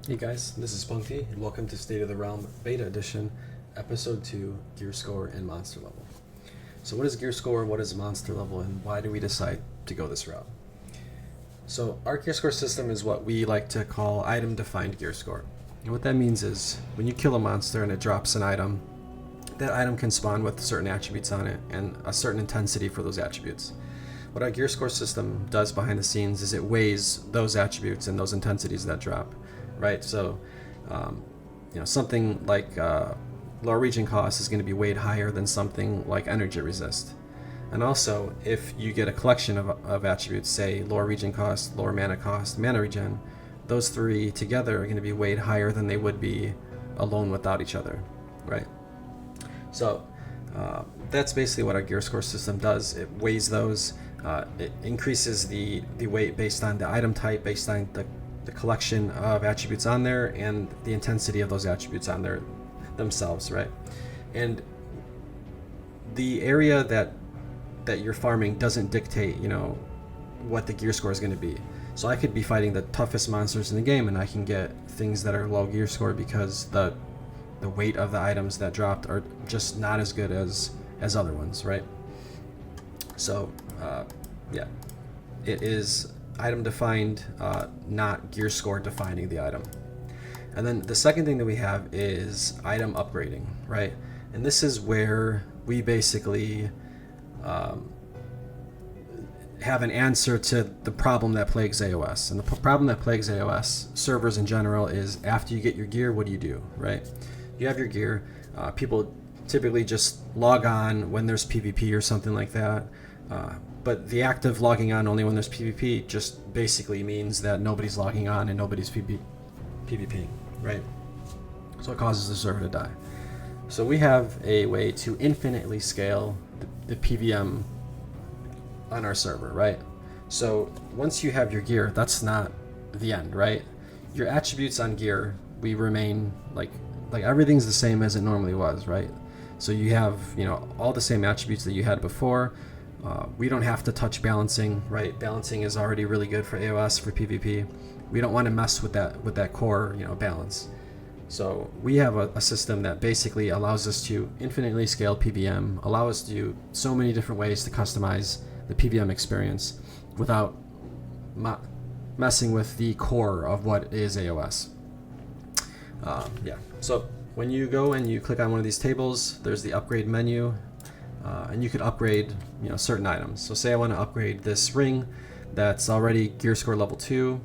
Hey guys, this is Spunky, and welcome to State of the Realm Beta Edition, Episode 2, Gearscore and Monster Level. So what is Gearscore, what is Monster Level, and why do we decide to go this route? So our Gearscore system is what we like to call item-defined Gearscore. And what that means is, when you kill a monster and it drops an item, that item can spawn with certain attributes on it, and a certain intensity for those attributes. What our Gearscore system does behind the scenes is it weighs those attributes and those intensities that drop. Right, so something like lower region cost is going to be weighed higher than something like energy resist. And also, if you get a collection of attributes, say lower region cost, lower mana cost, mana regen, those three together are going to be weighed higher than they would be alone without each other, right? So that's basically what our Gearscore system does. It weighs those. It increases the weight based on the item type, based on the collection of attributes on there and the intensity of those attributes on there themselves, right? And the area that you're farming doesn't dictate, what the gear score is going to be. So I could be fighting the toughest monsters in the game and I can get things that are low gear score because the weight of the items that dropped are just not as good as other ones, right? So yeah, it is item defined, not gear score defining the item. And then the second thing that we have is item upgrading, right? And this is where we basically have an answer to the problem that plagues AOS. And the problem that plagues AOS servers in general is, after you get your gear, what do? Right? You have your gear. People typically just log on when there's PvP or something like that. But the act of logging on only when there's PvP just basically means that nobody's logging on and nobody's PvPing, right? So it causes the server to die. So we have a way to infinitely scale the PVM on our server, right? So once you have your gear, that's not the end, right? Your attributes on gear, we remain like everything's the same as it normally was, right? So you have, all the same attributes that you had before. We don't have to touch balancing, right? Balancing is already really good for AOS, for PvP. We don't want to mess with that core, balance. So we have a system that basically allows us to infinitely scale PVM, allow us to do so many different ways to customize the PVM experience without messing with the core of what is AOS. Yeah. So when you go and you click on one of these tables, there's the upgrade menu. And you could upgrade, certain items. So say I want to upgrade this ring that's already Gearscore level 2,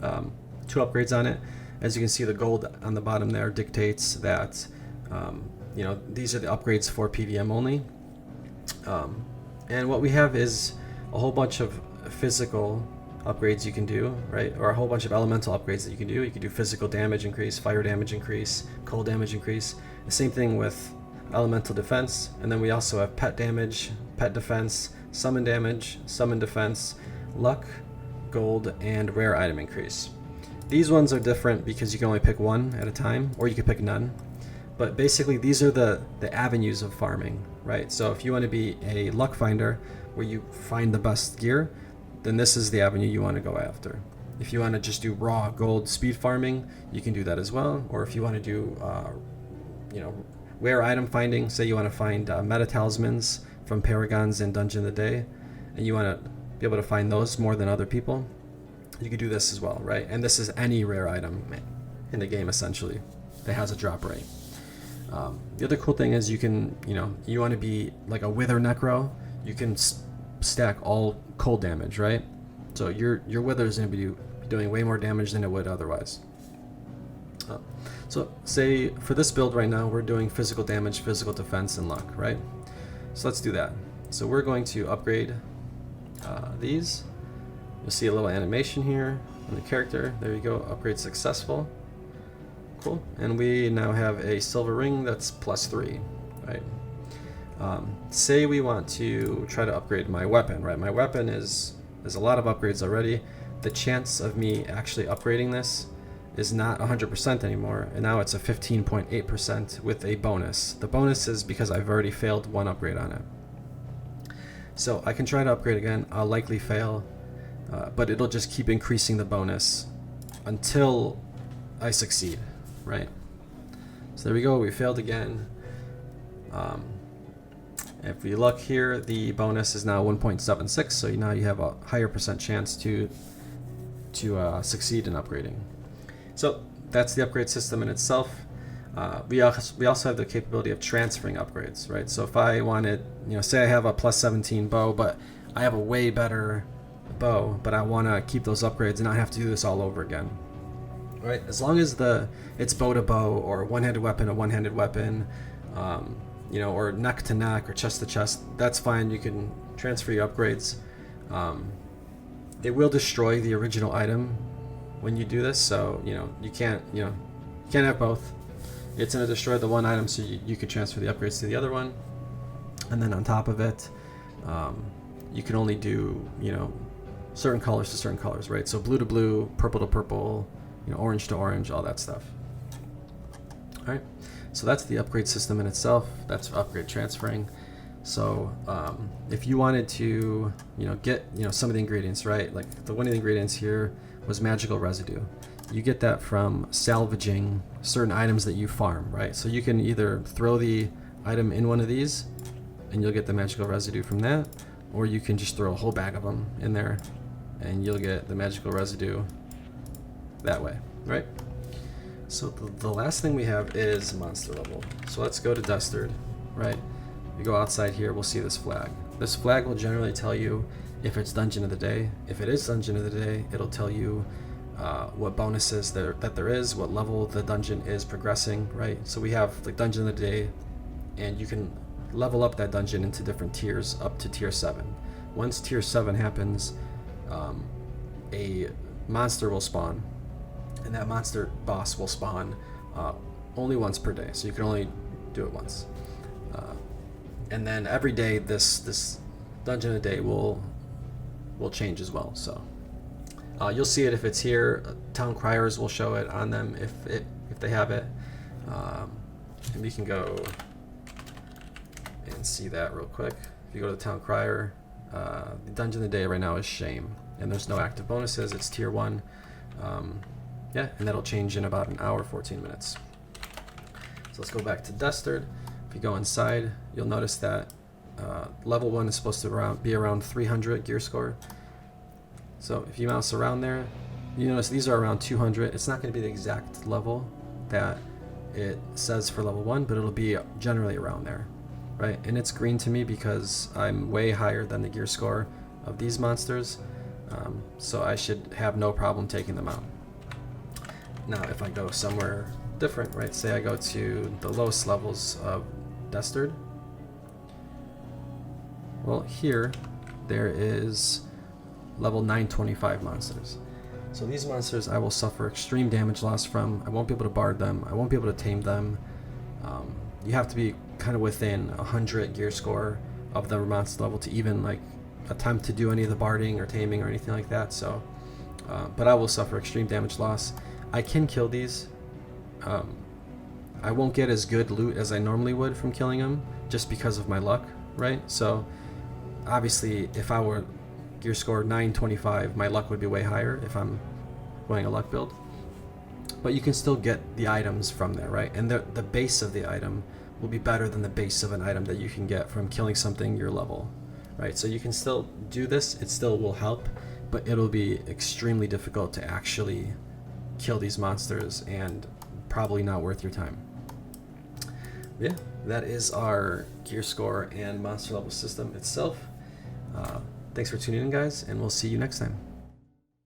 2 upgrades on it. As you can see, the gold on the bottom there dictates that, these are the upgrades for PVM only. And what we have is a whole bunch of physical upgrades you can do, right? Or a whole bunch of elemental upgrades that you can do. You can do physical damage increase, fire damage increase, cold damage increase. The same thing with elemental defense, and then we also have pet damage, pet defense, summon damage, summon defense, luck, gold, and rare item increase. These ones are different because you can only pick one at a time, or you can pick none. But basically these are the avenues of farming, right? So if you want to be a luck finder where you find the best gear, then this is the avenue you want to go after. If you want to just do raw gold speed farming, you can do that as well. Or if you want to do rare item finding, say you want to find meta talismans from paragons in Dungeon of the Day, and you want to be able to find those more than other people, you could do this as well, right? And this is any rare item in the game, essentially, that has a drop rate. The other cool thing is you can, you want to be like a Wither Necro, you can stack all cold damage, right? So your Wither is going to be doing way more damage than it would otherwise. So say for this build right now, we're doing physical damage, physical defense, and luck, right? So let's do that. So we're going to upgrade these. You'll see a little animation here on the character. There you go, upgrade successful. Cool. And we now have a silver ring that's +3, right? Say we want to try to upgrade my weapon, right? My weapon there's a lot of upgrades already. The chance of me actually upgrading this is not 100% anymore, and now it's a 15.8% with a bonus. The bonus is because I've already failed one upgrade on it. So I can try to upgrade again. I'll likely fail, but it'll just keep increasing the bonus until I succeed, right? So there we go, we failed again. If we look here, the bonus is now 1.76, so now you have a higher percent chance to succeed in upgrading. So that's the upgrade system in itself. We also have the capability of transferring upgrades, right? So if I wanted, say I have a plus 17 bow, but I have a way better bow, but I want to keep those upgrades and not have to do this all over again, right? As long as it's bow to bow, or one-handed weapon to one-handed weapon, or neck to neck or chest to chest, that's fine. You can transfer your upgrades. It will destroy the original item when you do this, so you can't have both. It's going to destroy the one item, so you could transfer the upgrades to the other one. And then on top of it, you can only do certain colors to certain colors, right? So blue to blue, purple to purple, orange to orange, all that stuff. All right, so that's the upgrade system in itself. That's upgrade transferring. So if you wanted to get some of the ingredients, right? Like one of the ingredients here was magical residue. You get that from salvaging certain items that you farm, right? So you can either throw the item in one of these and you'll get the magical residue from that, or you can just throw a whole bag of them in there and you'll get the magical residue that way, right? So the last thing we have is monster level. So let's go to Dustard, right? We go outside here, we'll see this flag. This flag will generally tell you if it's Dungeon of the Day. If it is Dungeon of the Day, it'll tell you what bonuses that there is, what level the dungeon is progressing, right? So we have like Dungeon of the Day, and you can level up that dungeon into different tiers up to tier 7. Once tier 7 happens, a monster will spawn, and that monster boss will spawn only once per day, so you can only do it once. And then every day this Dungeon of the Day will change as well. So you'll see it if it's here. Town criers will show it on them if they have it. And we can go and see that real quick. If you go to the town crier, the Dungeon of the Day right now is Shame, and there's no active bonuses. It's tier 1. Yeah, and that'll change in about an hour, 14 minutes. So let's go back to Dustard. If you go inside, you'll notice that level 1 is supposed to be around 300 gear score. So if you mouse around there, you notice these are around 200. It's not going to be the exact level that it says for level 1, but it'll be generally around there, right? And it's green to me because I'm way higher than the gear score of these monsters, so I should have no problem taking them out. Now if I go somewhere different, right, say I go to the lowest levels of Dustard, well, here there is level 925 monsters. So these monsters I will suffer extreme damage loss from. I won't be able to bard them. I won't be able to tame them. You have to be kind of within 100 gear score of the monster level to even like attempt to do any of the barding or taming or anything like that. So, but I will suffer extreme damage loss. I can kill these. I won't get as good loot as I normally would from killing them just because of my luck, right? So obviously if I were gear score 925, my luck would be way higher if I'm going a luck build. But you can still get the items from there, right? And the base of the item will be better than the base of an item that you can get from killing something your level, right? So you can still do this, it still will help, but it'll be extremely difficult to actually kill these monsters and probably not worth your time. Yeah, that is our gear score and monster level system itself. Thanks for tuning in, guys, and we'll see you next time.